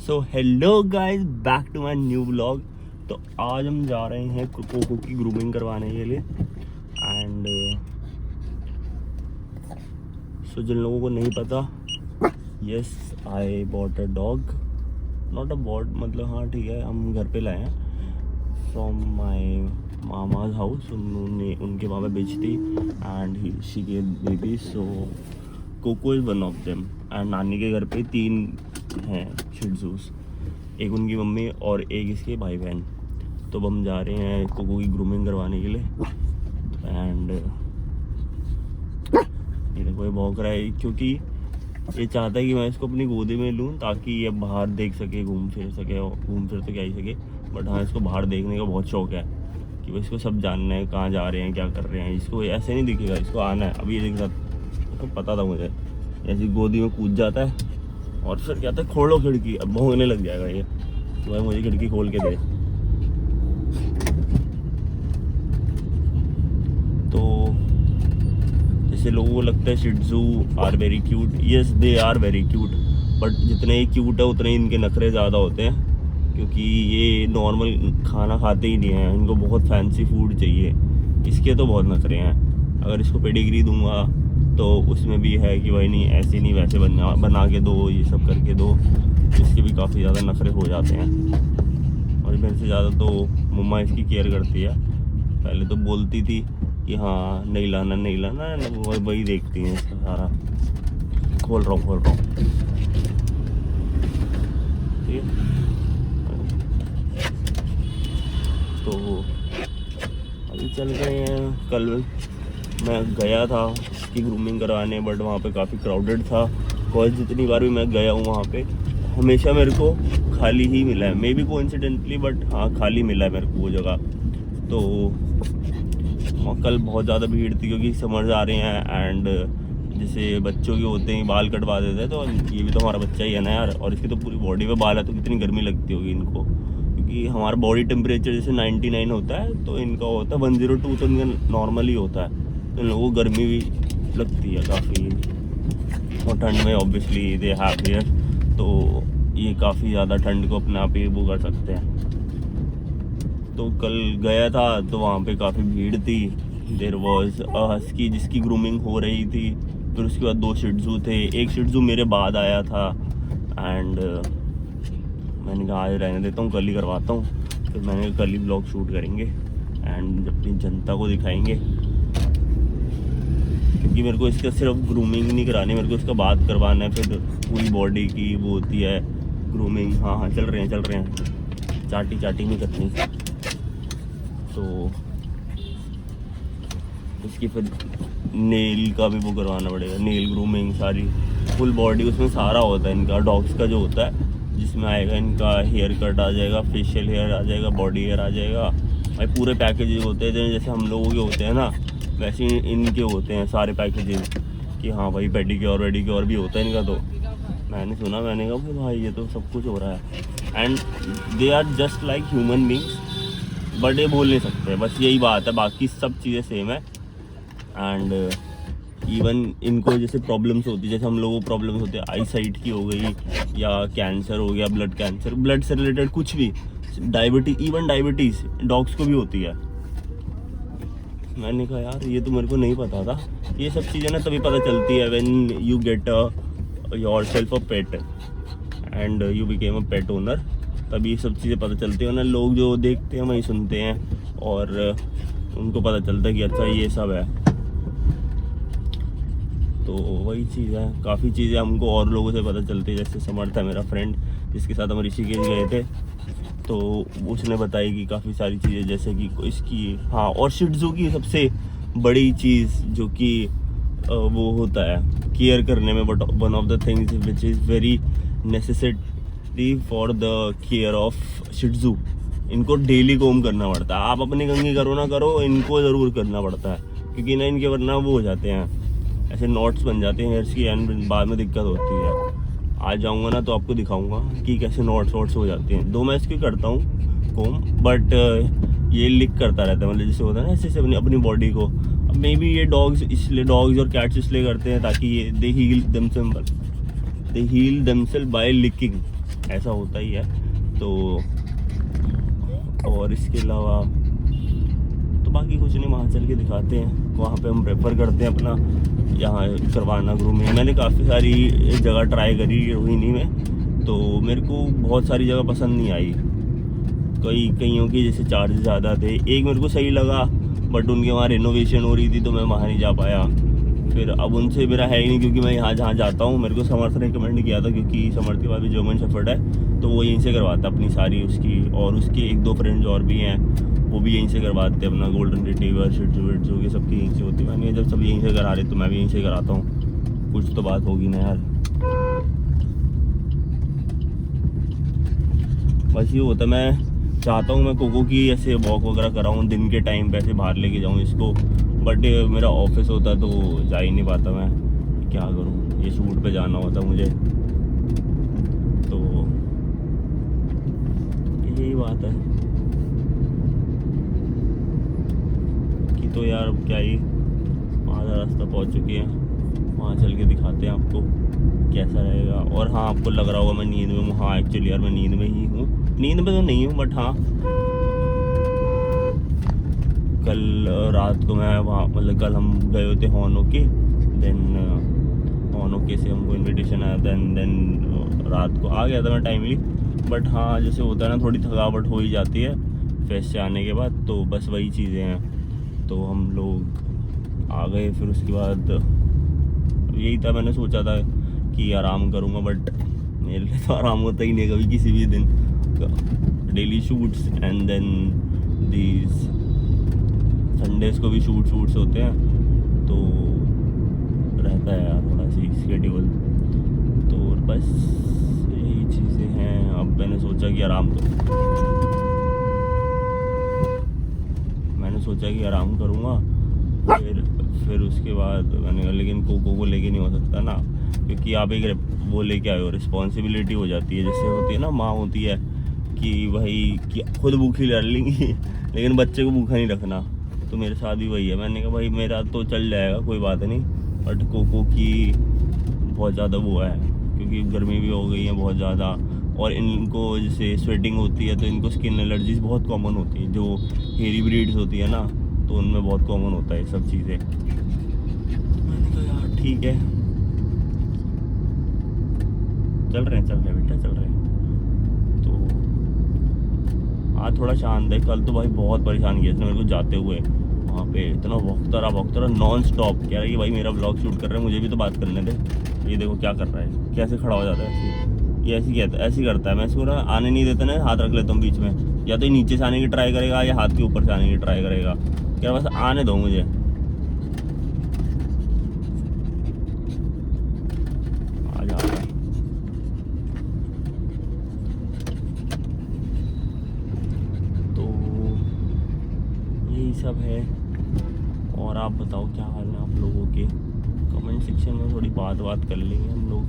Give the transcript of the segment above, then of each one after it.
So hello guys, back to my new vlog. तो आज हम जा रहे हैं कोको की ग्रूमिंग करवाने के लिए। एंड सो जिन लोगों को नहीं पता, yes I bought a dog, not a bot, मतलब हाँ ठीक है, हम घर पे लाए हैं फ्रॉम माय मामाज हाउस। उन्होंने उनके वहाँ पे बेची थी and she gave baby. So Coco is one of them. And नानी के घर पे 3 हैं शिट्ज़ूस, एक उनकी मम्मी और एक इसके भाई बहन। तो अब हम जा रहे हैं कोको की ग्रूमिंग करवाने के लिए। एंड ये देखो, ये भौंक रहा है क्योंकि ये चाहता है कि मैं इसको अपनी गोदी में लूँ ताकि ये बाहर देख सके, घूम फिर सके। घूम फिर तो क्या ही सके, बट हाँ इसको बाहर देखने का बहुत शौक है कि भाई इसको सब जानना है, कहाँ जा रहे हैं, क्या कर रहे हैं। इसको ऐसे नहीं दिखेगा, इसको आना है। अभी ये देख रहा, तो पता था मुझे, ऐसी गोदी में कूद जाता है और फिर कहता है खोलो खिड़की। अब भौंकने लग जाएगा ये, तो भाई मुझे खिड़की खोल के दे। तो जैसे लोगों को लगता है Shih Tzu are very cute, yes they are very cute, but जितने ही क्यूट है उतने इनके नखरे ज़्यादा होते हैं क्योंकि ये नॉर्मल खाना खाते ही नहीं हैं, इनको बहुत फैंसी फूड चाहिए। इसके तो बहुत नखरे हैं। अगर इसको पेडिग्री दूंगा तो उसमें भी है कि भाई नहीं ऐसे नहीं वैसे बना के दो, ये सब करके दो। इसके भी काफ़ी ज़्यादा नखरे हो जाते हैं और मेरे से ज़्यादा तो मम्मा इसकी केयर करती है। पहले तो बोलती थी कि हाँ नहीं लाना नहीं लाना, वही देखती हैं इसका सारा। खोल रहा हूँ ठीक है। तो अभी चल रहे हैं। कल मैं गया था इसकी ग्रूमिंग करवाने, बट वहाँ पे काफ़ी क्राउडेड था। बिकॉज जितनी बार भी मैं गया हूँ वहाँ पे हमेशा मेरे को खाली ही मिला है, मे बी कोइंसिडेंटली, बट हाँ खाली मिला है मेरे को वो जगह। तो कल बहुत ज़्यादा भीड़ थी क्योंकि समर्स आ रहे हैं एंड जैसे बच्चों के होते हैं बाल कटवा देते हैं, तो ये भी तो हमारा बच्चा ही है ना यार। और इसकी तो पूरी बॉडी पे बाल है, तो कितनी गर्मी लगती होगी इनको, क्योंकि हमारा बॉडी टेम्परेचर जैसे 99 होता है तो इनका होता है 102, तो इनका नॉर्मल ही होता है। तो इन लोगों को गर्मी भी लगती है काफ़ी, और ठंड में ऑब्वियसली दे हैव हियर, तो ये काफ़ी ज़्यादा ठंड को अपने आप ही वो कर सकते हैं। तो कल गया था तो वहाँ पे काफ़ी भीड़ थी। देयर वॉज अ हस्की जिसकी ग्रूमिंग हो रही थी, फिर उसके बाद 2 शिट्ज़ू थे, एक शिट्ज़ू मेरे बाद आया था। एंड मैंने कहा आज रहने देता हूँ, कल ही करवाता हूँ। फिर मैंने कल ही ब्लॉग शूट करेंगे एंड अपनी जनता को दिखाएंगे, क्योंकि मेरे को इसका सिर्फ ग्रूमिंग नहीं करानी, मेरे को इसका बात करवाना है। फिर पूरी बॉडी की वो होती है ग्रूमिंग। हाँ चल रहे हैं, चाटी नहीं करनी। तो इसकी फिर नेल का भी वो करवाना पड़ेगा, नेल ग्रूमिंग सारी फुल बॉडी, उसमें सारा होता है इनका। डॉग्स का जो होता है जिसमें आएगा इनका हेयर कट आ जाएगा, फेशियल हेयर आ जाएगा, बॉडी हेयर आ जाएगा, भाई पूरे पैकेजेस होते हैं। जैसे हम लोगों के होते हैं ना, वैसे इनके होते हैं सारे पैकेजेस कि हाँ भाई पेडिक्योर वेडिक्योर भी होता है इनका। तो मैंने सुना, मैंने कहा भाई ये तो सब कुछ हो रहा है। And they are just like human beings, but ये बोल नहीं सकते, बस यही बात है, बाकी सब चीज़ें सेम है। एंड इवन इनको जैसे प्रॉब्लम्स होती है, जैसे हम लोगों को प्रॉब्लम्स होते हैं आई साइट की हो गई, या कैंसर हो गया, ब्लड कैंसर, ब्लड से रिलेटेड कुछ भी, इवन डायबिटीज़ डॉग्स को भी होती है। मैंने कहा यार ये तो मेरे को नहीं पता था। ये सब चीज़ें ना तभी पता चलती है when you get your self a pet and you became a pet owner, तभी ये सब चीज़ें पता चलती है ना। लोग जो देखते हैं वही सुनते हैं और उनको पता चलता है कि अच्छा ये सब है। तो वही चीज़ है, काफ़ी चीज़ें हमको और लोगों से पता चलती है। जैसे समर्थ है मेरा फ्रेंड, जिसके साथ हम ऋषिकेश गए थे, तो उसने बताई कि काफ़ी सारी चीज़ें, जैसे कि इसकी हाँ, और शिट्ज़ू की सबसे बड़ी चीज़ जो कि वो होता है केयर करने में, but one of the things which is very necessary for the care of Shih Tzu, इनको डेली कोम करना पड़ता है। आप अपनी कंघी करो ना करो, इनको ज़रूर करना पड़ता है, क्योंकि ना इनके वरना वो हो जाते हैं, ऐसे नॉट्स बन जाते हैं हेयर्स की, एंड बाद में दिक्कत होती है। आज जाऊँगा ना तो आपको दिखाऊंगा कि कैसे नॉट्स हो जाती हैं। 2 मैं इसकी करता हूँ कोम, बट ये लिक करता रहता है, मतलब जैसे होता है ना ऐसे अपनी बॉडी को। अब मे बी ये डॉग्स और कैट्स इसलिए करते हैं ताकि ये दे हील देमसेल्फ बाय लिकिंग, ऐसा होता ही है। तो और इसके अलावा तो बाकी कुछ नहीं, वहाँ चल के दिखाते हैं। वहाँ पे हम प्रेफर करते हैं अपना यहाँ करवाना ग्रूमिंग। मैंने काफ़ी सारी जगह ट्राई करी रोहिणी में, तो मेरे को बहुत सारी जगह पसंद नहीं आई। कईयों की जैसे चार्ज ज़्यादा थे, एक मेरे को सही लगा बट उनके वहाँ रिनोवेशन हो रही थी तो मैं वहाँ नहीं जा पाया। फिर अब उनसे मेरा है ही नहीं, क्योंकि मैं यहाँ जहाँ जाता हूँ मेरे को समर्थ ने रिकमेंड किया था, क्योंकि समर्थ के पास भी जर्मन शेफर्ड है, तो वो यहीं से करवाता अपनी सारी उसकी, और उसके 1-2 फ्रेंड्स और भी हैं वो भी यहीं से करवाते अपना गोल्डन रिट्रीवर, शिट्जूवर्ड जो कि सबकी यहीं से होती है। मैंने जब सब यहीं से करा रहे तो मैं भी यहीं से कराता हूँ, कुछ तो बात होगी ना यार। बस ये होता है, मैं चाहता हूँ मैं कोको की ऐसे वॉक वगैरह कराऊँ दिन के टाइम पे, ऐसे बाहर लेके जाऊँ इसको, बट मेरा ऑफिस होता है तो जा ही नहीं पाता मैं, क्या करूँ, ये शूट पे जाना होता मुझे, तो यही बात है कि तो यार अब क्या ही, आधा रास्ता पहुँच चुके हैं, वहाँ चल के दिखाते हैं आपको कैसा रहेगा। और हाँ, आपको लग रहा होगा मैं नींद में हूँ, हाँ एक्चुअली यार मैं नींद में ही हूँ, नींद में तो नहीं हूँ बट हाँ कल रात को मैं वहाँ, मतलब कल हम गए होते हॉनोके, देन हॉनोके से हमको इनविटेशन आया था, देन रात को आ गया था मैं टाइमली। बट हाँ जैसे होता है ना, थोड़ी थकावट हो ही जाती है फेस्ट से आने के बाद, तो बस वही चीज़ें हैं। तो हम लोग आ गए, फिर उसके बाद यही था, मैंने सोचा था कि आराम करूँगा बट मेरे लिए तो आराम होता ही नहीं कभी किसी भी दिन, daily shoots and then these Sundays को भी शूट्स होते हैं, तो रहता है यार थोड़ा सी स्केड्यूल। तो बस यही चीज़ें हैं। अब मैंने सोचा कि आराम करूँगा, फिर उसके बाद मैंने कहा लेकिन कोको को लेके नहीं हो सकता ना, क्योंकि आप एक वो लेके आए हो, रिस्पॉन्सिबिलिटी हो जाती है, जैसे होती है ना माँ होती है कि भाई कि खुद भूखी रह लेंगी लेकिन बच्चे को भूखा नहीं रखना, तो मेरे साथ भी वही है। मैंने कहा भाई मेरा तो चल जाएगा कोई बात नहीं, बट कोको की बहुत ज़्यादा वो है, क्योंकि गर्मी भी हो गई है बहुत ज़्यादा, और इनको जैसे स्वेटिंग होती है तो इनको स्किन एलर्जीज बहुत कॉमन होती है, जो हेरी ब्रीड्स होती है ना तो उनमें बहुत कॉमन होता है सब चीज़ें। मैंने कहा यार ठीक है, चल रहे हैं बेटा चल रहे हैं। तो आज थोड़ा शांत है, कल तो भाई बहुत परेशान किया इसने मेरे को जाते हुए, वहाँ पे इतना भौंकता रहा नॉन स्टॉप, कह रहा है कि भाई मेरा ब्लॉग शूट कर रहे हैं, मुझे भी तो बात करने दे। ये देखो क्या कर रहा है, कैसे खड़ा हो जाता है ऐसे, ये ऐसी करता है। मैं इसको ना आने नहीं देता ना, हाथ रख लेता हूँ बीच में, या तो नीचे से आने की ट्राई करेगा या हाथ के ऊपर से आने की ट्राई करेगा, क्या बस आने दो मुझे। आ जा तो यही सब है। और आप बताओ क्या हाल है आप लोगों के, कमेंट सेक्शन में थोड़ी बात कर लेंगे हम लोग।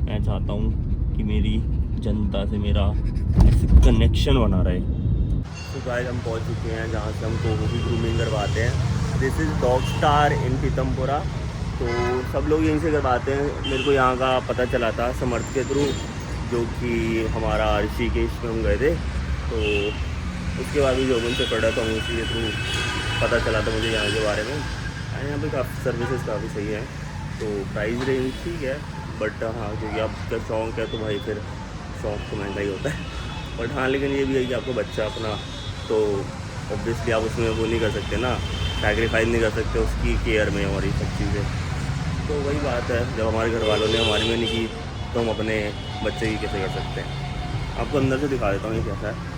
मैं चाहता हूँ कि मेरी जनता से मेरा ऐसे कनेक्शन बना रहे। तो गाइस हम पहुँच चुके हैं जहाँ से हम कोको की ग्रूमिंग करवाते हैं। This is dog star in Pitampura, तो सब लोग यहीं से करवाते हैं। मेरे को यहाँ का पता चला था समर्थ के थ्रू, जो कि हमारा ऋषिकेश में हम गए थे, तो उसके बाद भी जर्मन से पढ़ा था, उसी के थ्रू पता चला था मुझे यहाँ के बारे में। यहाँ पे काफ़ी सर्विसेज काफ़ी सही हैं, तो प्राइस रेंज ठीक है, बट हाँ क्योंकि आपका शौक है तो भाई फिर शौक तो महंगा ही होता है। बट हाँ लेकिन ये भी है कि आपको बच्चा अपना, तो ऑब्वियसली आप उसमें वो नहीं कर सकते ना, सैक्रिफाइस नहीं कर सकते उसकी केयर में और ये सब चीज़ें। तो वही बात है, जब हमारे घर वालों ने हमारी में नहीं की तो हम अपने बच्चे की कैसे कर सकते हैं। आपको अंदर से दिखा देता हूँ ये कैसा है।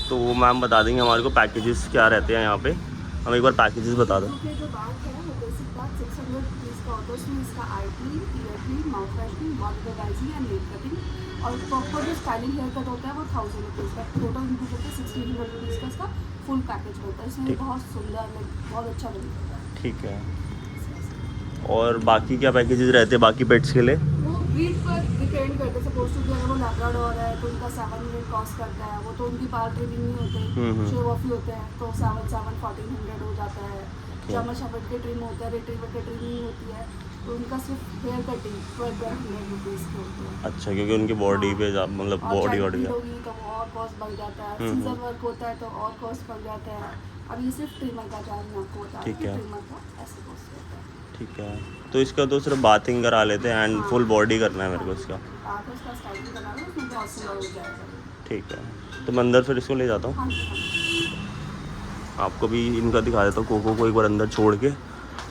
तो मैम बता देंगे हमारे को पैकेजेस क्या रहते हैं यहाँ पे, हम एक बार पैकेजेस बता दें। जो बात है वो बेसिक बात 600 रुपीज़ का होता है, उसमें इसका eye clean, ear clean, mouth washing, body wiping and nail cutting, और प्रॉपर जो स्टाइलिंग हेयर कट होता है वो 1000 रुपीज़ का, टोटल इनक्लूड होता है 1600 रुपीज़ का इसका फुल पैकेज होता है। इसमें बहुत सुंदर बहुत अच्छा बनता है। ठीक है, और बाकी क्या पैकेजेस रहते हैं बाकी पेट्स के लिए? वो ब्रीड पर डिपेंड करते हैं। सपोज टू अगर वो लैब्राडोर है तो उनका 7 मिनट कॉस्ट करता है, वो तो उनकी पार ट्रेनिंग नहीं होते, शो ऑफ ही होते हैं, तो 7 1400 हो जाता है। जर्मन शेफर्ड के ट्रिम होता है, रिट्रीवर के ट्रिमिंग होती है, तो उनका सिर्फ हेयर कटिंग 1200 रुपीज़ के होते हैं। अच्छा, क्योंकि उनकी बॉडी पे मतलब और बॉडी चाइल्ड का। होगी तो वो और कॉस्ट बढ़ जाता है, हम्म, सीजर वर्क होता है तो और कॉस्ट बढ़ जाता है। अब ये सिर्फ ट्रिमर का चार्ज मैं आपको बता रही ठीक हूँ, है। ट्रिमर का ऐसे कॉस्ट होता है। ठीक है, तो इसका तो सिर्फ बाथिंग करा लेते हैं एंड फुल बॉडी करना है मेरे को इसका। आप उसका स्टाइलिंग करा लो, उसमें बहुत सुंदर हो जाएगा। ठीक है, तो मैं अंदर फिर इसको ले जाता हूँ। हाँ जी, हाँ जी। आपको भी इनका दिखा देता हूँ, कोको को एक बार अंदर छोड़ के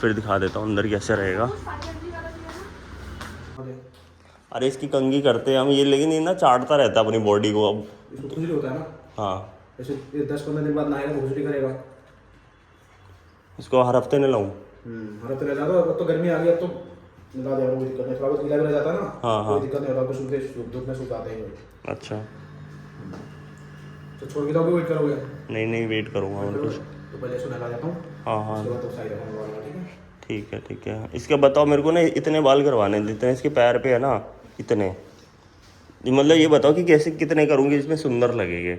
फिर दिखा देता हूँ अंदर कैसे रहेगा। अरे इसकी कंघी करते हैं हम ये, लेकिन ये ना चाटता रहता है अपनी बॉडी को अब। इसको खुजली होता है ना, हाँ, जैसे 10-15 दिन बाद नहाएगा तो खुजली करेगा। इसको हर हफ्ते नहलाऊँ? हर हफ्ते नहला दो। अब तो गर्मी आ गई, अब तो नहला दे, कोई दिक्कत नहीं। थोड़ा बहुत गीला भी रह जाता है ना, हाँ, हाँ। कोई दिक्कत नहीं होता, तो सूखते धूप में सूख जाते हैं। अच्छा, तो छोड़ के जाओगे, वेट करोगे? नहीं नहीं, वेट करूँगा और कुछ। तो पहले इसको नहला देता हूँ, हाँ हाँ, उसके बाद तो सही रहेगा, ठीक है? ठीक है ठीक है। इसका बताओ मेरे को ना, इतने बाल करवाने हैं जितने इसके पैर पे है ना, इतने। मतलब ये बताओ कि कैसे कितने करूँगी इसमें सुंदर लगेंगे।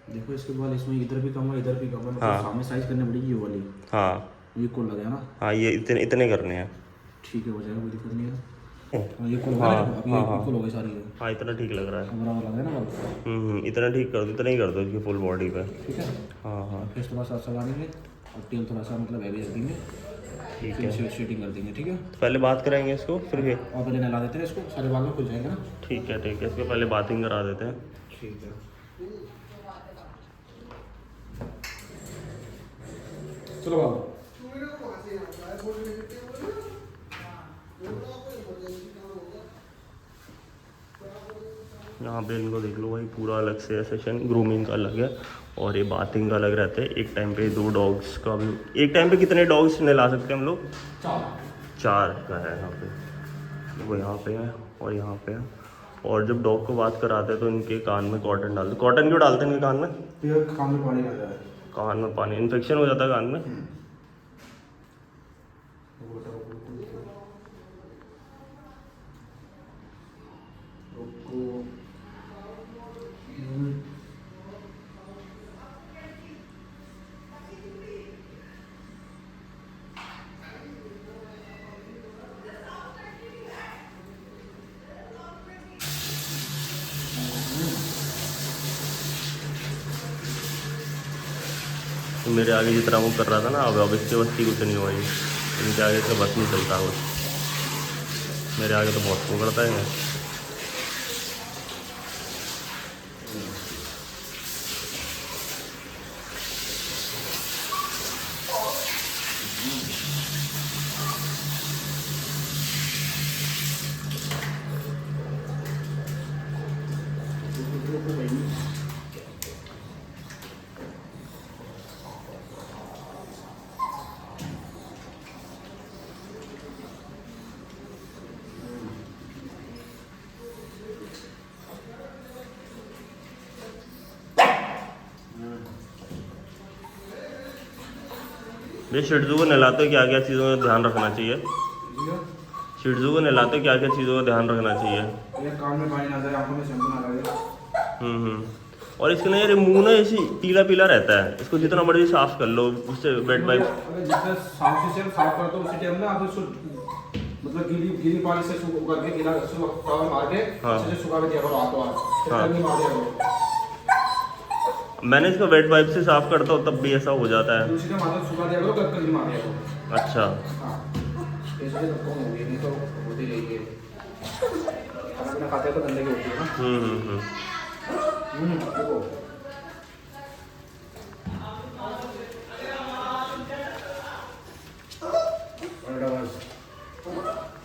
देखो इसके बाद इसमें इधर भी कम है, इधर भी कम है, मतलब हाँ। सामने साइज करनी पड़ेगी ये वाली। हाँ ये कोल लगा ना? हाँ, ये इतने इतने करने हैं। ठीक है, हो जाएगा, कोई दिक्कत नहीं है। ये कोल हाँ, अभी हाँ, ये हाँ। कोल हो गई सारी है, हाँ, इतना ठीक लग रहा है। कैमरा वाला है ना वाला। इतना ठीक कर दो, इतना ही कर दो इसकी फुल बॉडी पे। ठीक है, हाँ हाँ, फेस थोड़ा सा सजा देंगे और टेल थोड़ा सा मतलब हैवी रख देंगे, ठीक फिर है। शेडिंग कर देंगे, ठीक है? तो पहले बात कराएंगे इसको फिर ये। और पहले नहला देते हैं इसको, सारे बाल में खुल जाएंगे ना। ठीक है ठीक है, इसको पहले बाथिंग करा देते हैं। ठीक है, चलो बाबू। यहाँ पे इनको देख लो भाई, पूरा अलग से है सेशन, ग्रूमिंग का अलग है और ये बाथिंग का अलग रहता है। एक टाइम पे 2 डॉग्स का भी, एक टाइम पे कितने डॉग्स नहला सकते हैं हम लोग? 4 का है यहाँ पे। वो यहाँ पे है और यहाँ पे है। और जब डॉग को बात कराते हैं तो इनके कान में कॉटन डालते। कॉटन क्यों डालते हैं इनके कान में? ये कान में पानी आ जाए, कान में पानी, इन्फेक्शन हो जाता है कान में। तो मेरे आगे जितना वो कर रहा था ना, अब इसके बस की कुछ नहीं हुआ। इनके आगे से बस नहीं चलता वो, मेरे आगे तो बहुत वो करता है। ये शिट्जू को नहलाते हो क्या क्या चीज़ों का ध्यान रखना चाहिए? शिट्जू को नहलाते हो क्या क्या चीज़ों का ध्यान रखना चाहिए? ये कान में पानी ना जाए, आंखों में शैम्पू ना लगे। और इसके ना यार मुंह ना ऐसी पीला पीला रहता है, इसको जितना मर्जी साफ कर लो उससे वेट वाइप। अगर जितना साफ से साफ करते हो उसी टाइम ना आप इसको मतलब गीली पानी से करके गीला टॉवल मार के अच्छे से सुखा के दिया करो हाथों हाथ, हाँ। नहीं मार दिया करो। मैंने इसको वेट वाइप से साफ करता हूँ तब भी ऐसा हो जाता है। उसी टाइम हाथों सुखा दिया करो, कल नहीं मार दिया करो। अच्छा, हाँ, इसलिए तो कम होगी, नहीं तो होती रहेगी। खाना पीना खाते हैं तो गंदगी होती है ना।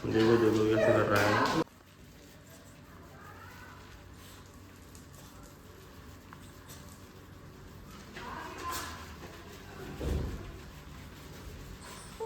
देखो देखो देखो कैसे कर रहा है।